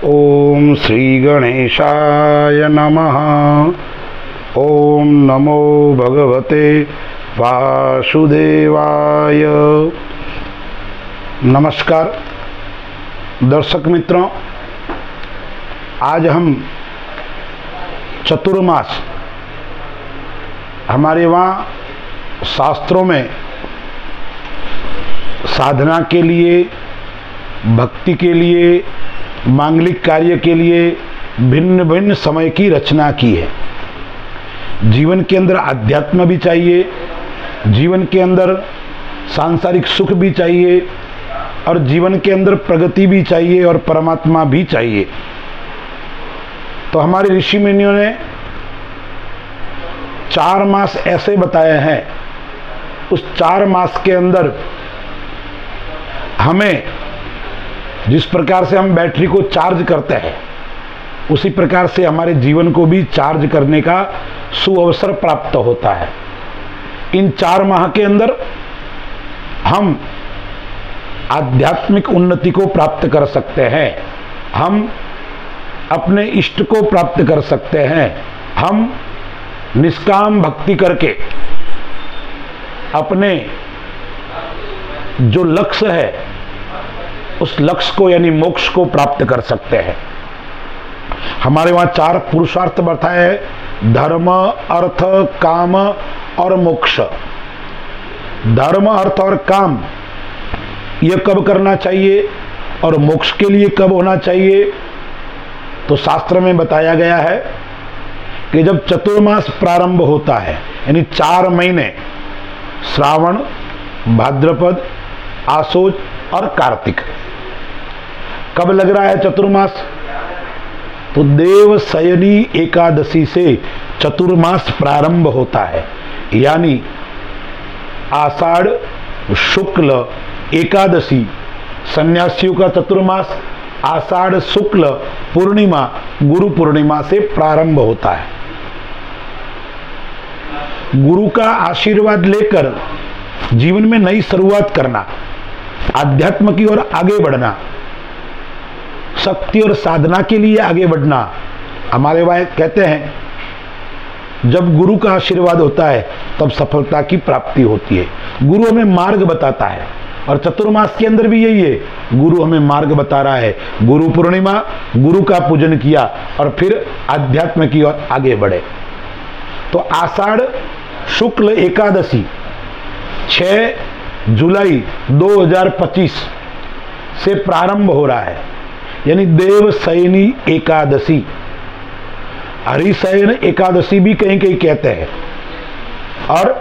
ओम श्री गणेशाय नमः। ओम नमो भगवते वासुदेवाय। नमस्कार दर्शक मित्रों, आज हम चतुर्मास, हमारे वहाँ शास्त्रों में साधना के लिए, भक्ति के लिए, मांगलिक कार्य के लिए भिन्न भिन्न समय की रचना की है। जीवन के अंदर अध्यात्म भी चाहिए, जीवन के अंदर सांसारिक सुख भी चाहिए और जीवन के अंदर प्रगति भी चाहिए और परमात्मा भी चाहिए। तो हमारे ऋषि मुनियों ने 4 मास ऐसे बताए हैं। उस 4 मास के अंदर हमें जिस प्रकार से हम बैटरी को चार्ज करते हैं, उसी प्रकार से हमारे जीवन को भी चार्ज करने का सुअवसर प्राप्त होता है। इन 4 माह के अंदर हम आध्यात्मिक उन्नति को प्राप्त कर सकते हैं, हम अपने इष्ट को प्राप्त कर सकते हैं, हम निष्काम भक्ति करके अपने जो लक्ष्य है उस लक्ष्य को यानी मोक्ष को प्राप्त कर सकते हैं। हमारे वहां 4 पुरुषार्थ बताए हैं: धर्म, अर्थ, काम और मोक्ष। धर्म, अर्थ और काम यह कब करना चाहिए और मोक्ष के लिए कब होना चाहिए? तो शास्त्र में बताया गया है कि जब चतुर्मास प्रारंभ होता है, यानी 4 महीने श्रावण, भाद्रपद, आशोज और कार्तिक, कब लग रहा है चतुर्मास? तो देवशयनी एकादशी से चतुर्मास प्रारंभ होता है, यानी आषाढ़ शुक्ल एकादशी सन्यासियों का चतुर्मास आषाढ़ शुक्ल पूर्णिमा गुरु पूर्णिमा से प्रारंभ होता है। गुरु का आशीर्वाद लेकर जीवन में नई शुरुआत करना, आध्यात्म की ओर आगे बढ़ना, शक्ति और साधना के लिए आगे बढ़ना। हमारे वहाँ कहते हैं जब गुरु का आशीर्वाद होता है तब सफलता की प्राप्ति होती है। गुरु हमें मार्ग बताता है और चतुर्मास के अंदर भी यही है, गुरु हमें मार्ग बता रहा है। गुरु पूर्णिमा, गुरु का पूजन किया और फिर अध्यात्म की ओर आगे बढ़े। तो आषाढ़ शुक्ल एकादशी 6 जुलाई 2025 से प्रारंभ हो रहा है, यानी देवशयनी एकादशी। हरिशयन एकादशी भी कहीं कहीं कहते हैं। और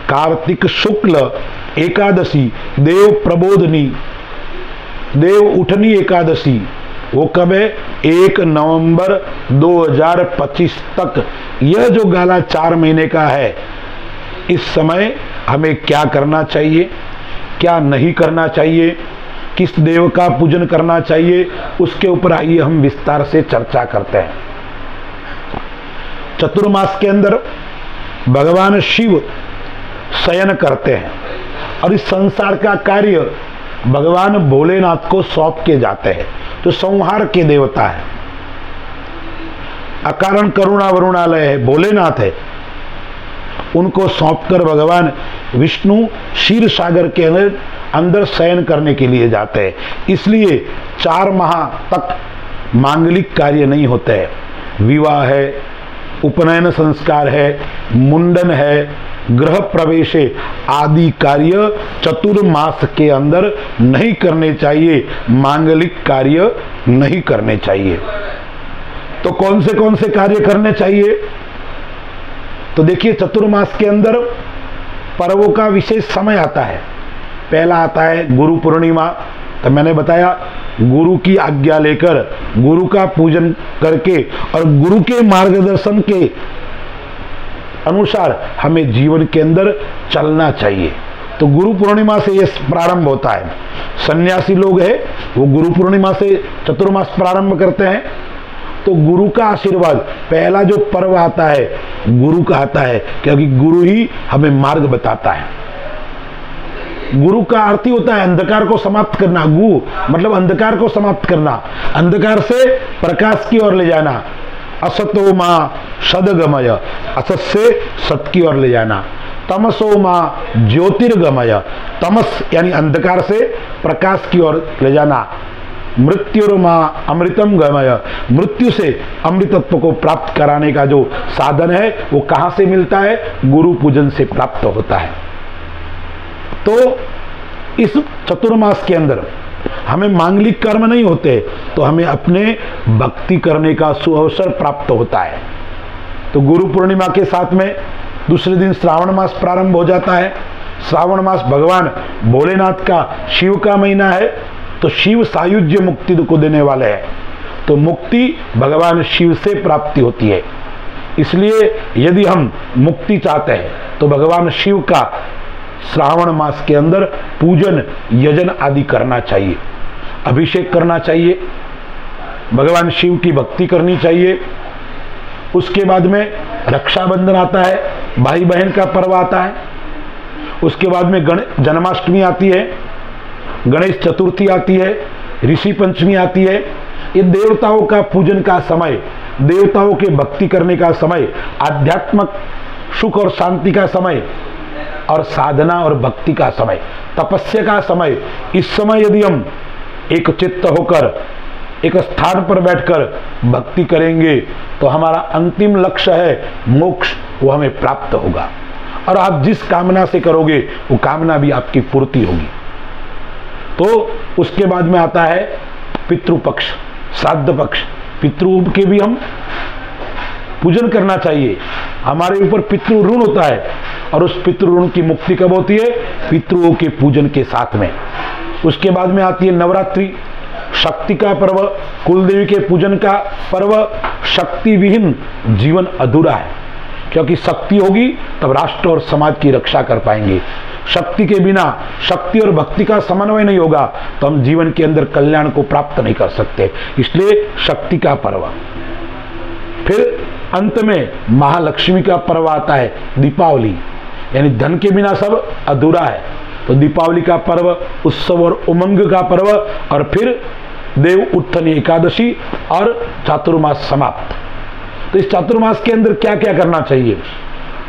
कार्तिक शुक्ल एकादशी देव प्रबोधनी, देव उठनी एकादशी, वो कब है? 1 नवंबर 2025 तक। यह जो गाला 4 महीने का है, इस समय हमें क्या करना चाहिए, क्या नहीं करना चाहिए, किस देव का पूजन करना चाहिए, उसके ऊपर आइए हम विस्तार से चर्चा करते हैं। चतुर्मास के अंदर भगवान शिव शयन करते हैं और इस संसार का कार्य भगवान भोलेनाथ को सौंप के जाते हैं। तो संहार के देवता है, अकारण करुणा वरुणालय है, भोलेनाथ है। उनको सौंपकर भगवान विष्णु क्षीर सागर के अंदर शयन करने के लिए जाते हैं। इसलिए 4 माह तक मांगलिक कार्य नहीं होते हैं। विवाह है, उपनयन संस्कार है, मुंडन है, गृह प्रवेश आदि कार्य चतुर्मास के अंदर नहीं करने चाहिए, मांगलिक कार्य नहीं करने चाहिए। तो कौन से कार्य करने चाहिए? तो देखिए, चतुर्मास के अंदर पर्वों का विशेष समय आता है। पहला आता है गुरु पूर्णिमा। तो मैंने बताया, गुरु की आज्ञा लेकर, गुरु का पूजन करके और गुरु के मार्गदर्शन के अनुसार हमें जीवन के अंदर चलना चाहिए। तो गुरु पूर्णिमा से यह प्रारंभ होता है। सन्यासी लोग हैं, वो गुरु पूर्णिमा से चतुर्मास प्रारंभ करते हैं। तो गुरु का आशीर्वाद, पहला जो पर्व आता है गुरु का आता है, क्योंकि गुरु ही हमें मार्ग बताता है। गुरु का अर्थ ही होता है अंधकार को समाप्त करना। गु मतलब अंधकार को समाप्त करना, अंधकार से प्रकाश की ओर ले जाना। असतो मां सदगमय, असत से सत की ओर ले जाना। तमसो मां ज्योतिर्गमय, तमस यानी अंधकार से प्रकाश की ओर ले जाना। मृत्युर्मा अमृतम गमय, मृत्यु से अमृतत्व को प्राप्त कराने का जो साधन है वो कहां से मिलता है? गुरु पूजन से प्राप्त होता है। तो इस चतुर्मास के अंदर हमें मांगलिक कर्म नहीं होते, तो हमें अपने भक्ति करने का सुअवसर प्राप्त होता है। तो गुरु पूर्णिमा के साथ में दूसरे दिन श्रावण मास प्रारंभ हो जाता है। श्रावण मास भगवान भोलेनाथ का, शिव का महीना है, तो शिव सायुज्य मुक्ति को देने वाले हैं। तो मुक्ति भगवान शिव से प्राप्ति होती है। इसलिए यदि हम मुक्ति चाहते हैं तो भगवान शिव का श्रावण मास के अंदर पूजन यजन आदि करना चाहिए, अभिषेक करना चाहिए, भगवान शिव की भक्ति करनी चाहिए। उसके बाद में रक्षाबंधन आता है, भाई बहन का पर्व आता है। उसके बाद में जन्माष्टमी आती है, गणेश चतुर्थी आती है, ऋषि पंचमी आती है। ये देवताओं का पूजन का समय, देवताओं के भक्ति करने का समय, आध्यात्मिक सुख और शांति का समय और साधना और भक्ति का समय, तपस्या का समय। इस समय यदि हम एक चित्त होकर एक स्थान पर बैठकर भक्ति करेंगे तो हमारा अंतिम लक्ष्य है मोक्ष, वो हमें प्राप्त होगा। और आप जिस कामना से करोगे वो कामना भी आपकी पूर्ति होगी। तो उसके बाद में आता है पितृपक्ष, श्राद्ध पक्ष। पितृ के भी हम पूजन करना चाहिए। हमारे ऊपर पितृ ऋण होता है और उस पितृ ऋण की मुक्ति कब होती है? पितृओं के पूजन के साथ में। उसके बाद में आती है नवरात्रि, शक्ति का पर्व, कुलदेवी के पूजन का पर्व। शक्ति विहीन जीवन अधूरा है, क्योंकि शक्ति होगी तब राष्ट्र और समाज की रक्षा कर पाएंगे। शक्ति के बिना, शक्ति और भक्ति का समन्वय नहीं होगा तो हम जीवन के अंदर कल्याण को प्राप्त नहीं कर सकते। इसलिए शक्ति का पर्व। फिर अंत में महालक्ष्मी का पर्व आता है दीपावली, यानी धन के बिना सब अधूरा है। तो दीपावली का पर्व उत्सव और उमंग का पर्व, और फिर देव उत्थान एकादशी और चातुर्मास समाप्त। तो इस चातुर्मास के अंदर क्या क्या करना चाहिए?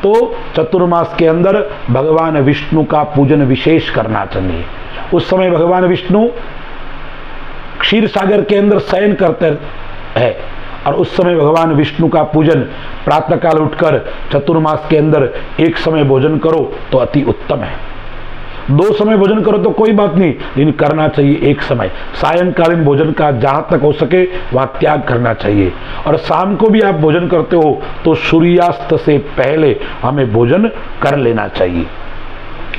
तो चतुर्मास के अंदर भगवान विष्णु का पूजन विशेष करना चाहिए। उस समय भगवान विष्णु क्षीर सागर के अंदर शयन करते हैं और उस समय भगवान विष्णु का पूजन प्रातःकाल उठकर चतुर्मास के अंदर एक समय भोजन करो तो अति उत्तम है। 2 समय भोजन करो तो कोई बात नहीं, लेकिन करना चाहिए एक समय। सायंकालीन भोजन का जहां तक हो सके वहां त्याग करना चाहिए। और शाम को भी आप भोजन करते हो तो सूर्यास्त से पहले हमें भोजन कर लेना चाहिए।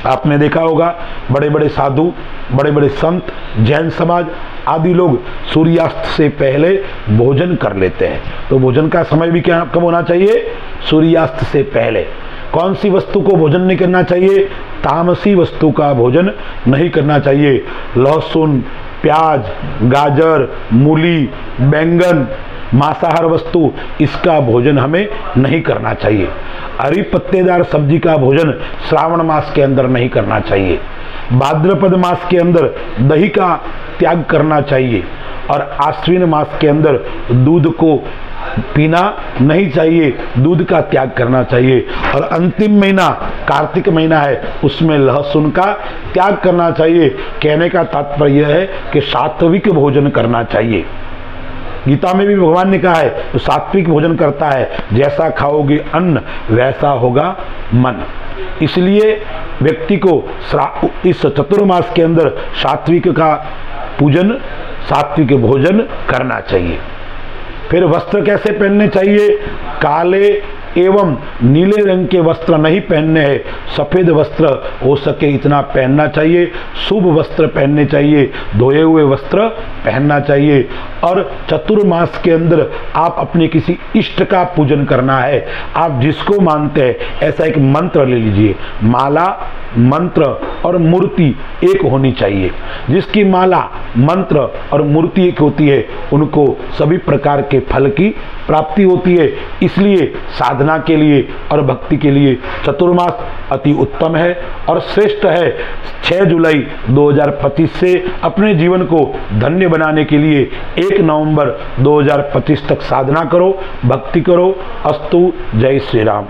आपने देखा होगा बड़े बड़े साधु, बड़े बड़े संत, जैन समाज आदि लोग सूर्यास्त से पहले भोजन कर लेते हैं। तो भोजन का समय भी क्या कब होना चाहिए? सूर्यास्त से पहले। कौन सी वस्तु को भोजन नहीं करना चाहिए? तामसी वस्तु का भोजन नहीं करना चाहिए। लहसुन, प्याज, गाजर, मूली, बैंगन, मांसाहार वस्तु, इसका भोजन हमें नहीं करना चाहिए। हरी पत्तेदार सब्जी का भोजन श्रावण मास के अंदर नहीं करना चाहिए। भाद्रपद मास के अंदर दही का त्याग करना चाहिए और आश्विन मास के अंदर दूध को पीना नहीं चाहिए, दूध का त्याग करना चाहिए। और अंतिम महीना कार्तिक महीना है, उसमें लहसुन का त्याग करना चाहिए। कहने का तात्पर्य यह है कि सात्विक भोजन करना चाहिए। गीता में भी भगवान ने कहा है तो सात्विक भोजन करता है, जैसा खाओगे अन्न वैसा होगा मन। इसलिए व्यक्ति को इस चतुर्मास के अंदर सात्विक का पूजन, सात्विक भोजन करना चाहिए। फिर वस्त्र कैसे पहनने चाहिए? काले एवं नीले रंग के वस्त्र नहीं पहनने हैं, सफेद वस्त्र हो सके इतना पहनना चाहिए। शुभ वस्त्र पहनने चाहिए, धोए हुए वस्त्र पहनना चाहिए। और चतुर्मास के अंदर आप अपने किसी इष्ट का पूजन करना है, आप जिसको मानते हैं ऐसा एक मंत्र ले लीजिए। माला मंत्र और मूर्ति एक होनी चाहिए। जिसकी माला, मंत्र और मूर्ति एक होती है उनको सभी प्रकार के फल की प्राप्ति होती है। इसलिए साधना के लिए और भक्ति के लिए चतुर्मास अति उत्तम है और श्रेष्ठ है। 6 जुलाई 2025 से अपने जीवन को धन्य बनाने के लिए 1 नवंबर 2025 तक साधना करो, भक्ति करो। अस्तु। जय श्री राम।